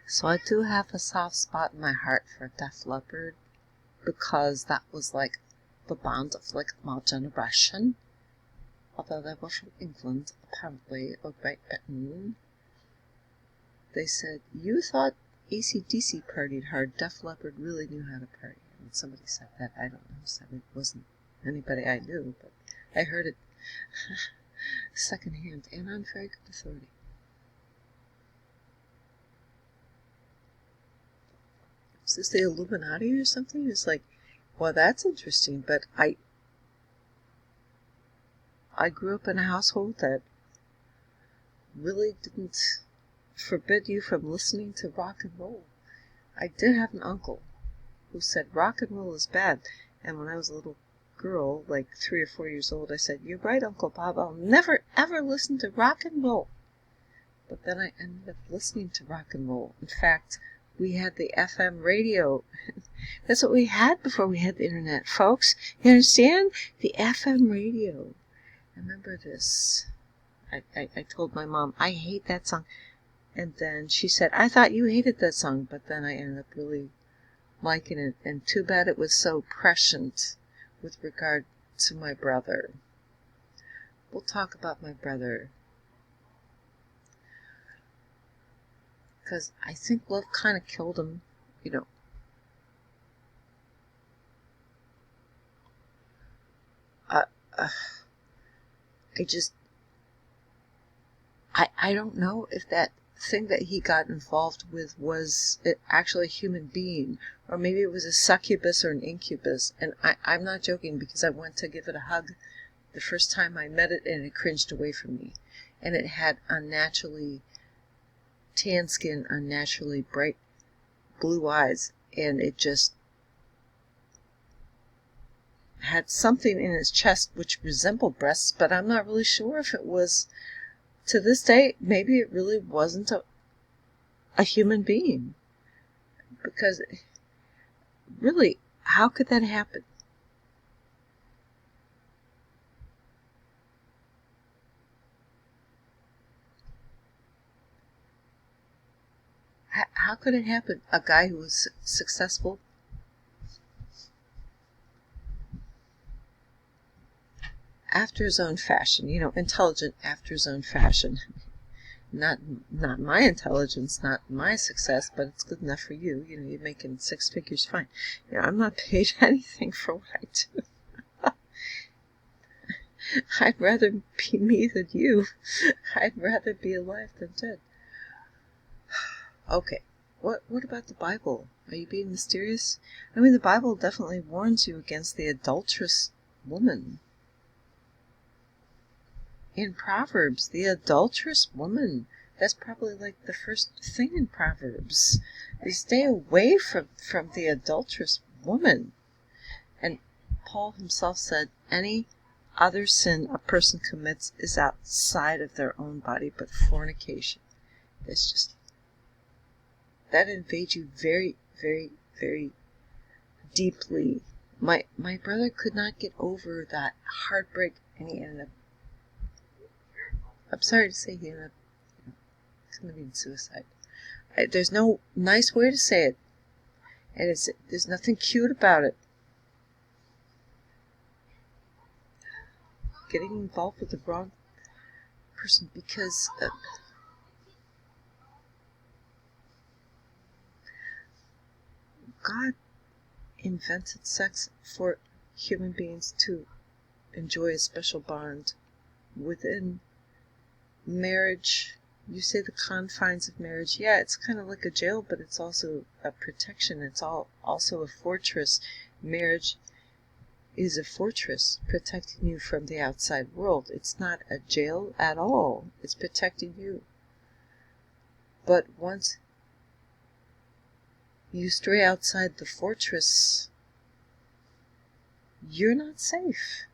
So I do have a soft spot in my heart for Def Leppard because that was like the band of like my generation. Although they were from England, apparently, or Great Britain. They said, you thought AC/DC partied hard. Def Leppard really knew how to party. And somebody said that. I don't know who said it. It wasn't anybody I knew, but I heard it secondhand and on very good authority. Is this the Illuminati or something? It's like, well, that's interesting, but I grew up in a household that really didn't forbid you from listening to rock and roll. I did have an uncle who said rock and roll is bad, and when I was a little girl, like 3 or 4 years old, I said, you're right, Uncle Bob, I'll never ever listen to rock and roll. But then I ended up listening to rock and roll. In fact, we had the FM radio. That's what we had before we had the internet, folks. You understand? The FM radio. I remember this. I told my mom, I hate that song. And then she said, I thought you hated that song. But then I ended up really liking it. And too bad it was so prescient with regard to my brother. We'll talk about my brother. Because I think love kind of killed him, you know. I don't know if that thing that he got involved with was actually a human being, or maybe it was a succubus or an incubus. And I'm not joking, because I went to give it a hug the first time I met it, and it cringed away from me. And it had unnaturally tan skin, unnaturally bright blue eyes, and it just had something in its chest which resembled breasts, but I'm not really sure if it was. To this day, maybe it really wasn't a human being. Because, really, how could that happen? How could it happen? A guy who was successful after his own fashion, you know, intelligent after his own fashion. Not my intelligence, not my success, but it's good enough for you. You know, you're making 6 figures, fine. You know, I'm not paid anything for what I do. I'd rather be me than you. I'd rather be alive than dead. Okay, what about the Bible? Are you being mysterious? I mean, the Bible definitely warns you against the adulterous woman. In Proverbs, the adulterous woman. That's probably like the first thing in Proverbs. They stay away from the adulterous woman. And Paul himself said, any other sin a person commits is outside of their own body, but fornication. It's just, that invades you very, very, very deeply. My brother could not get over that heartbreak, and he ended up, I'm sorry to say, he ended up committing suicide. There's no nice way to say it, and there's nothing cute about it. Getting involved with the wrong person, because God invented sex for human beings to enjoy a special bond within marriage. You say the confines of marriage. Yeah, it's kind of like a jail, but it's also a protection. It's also a fortress. Marriage is a fortress protecting you from the outside world. It's not a jail at all. It's protecting you. But once you stray outside the fortress, you're not safe.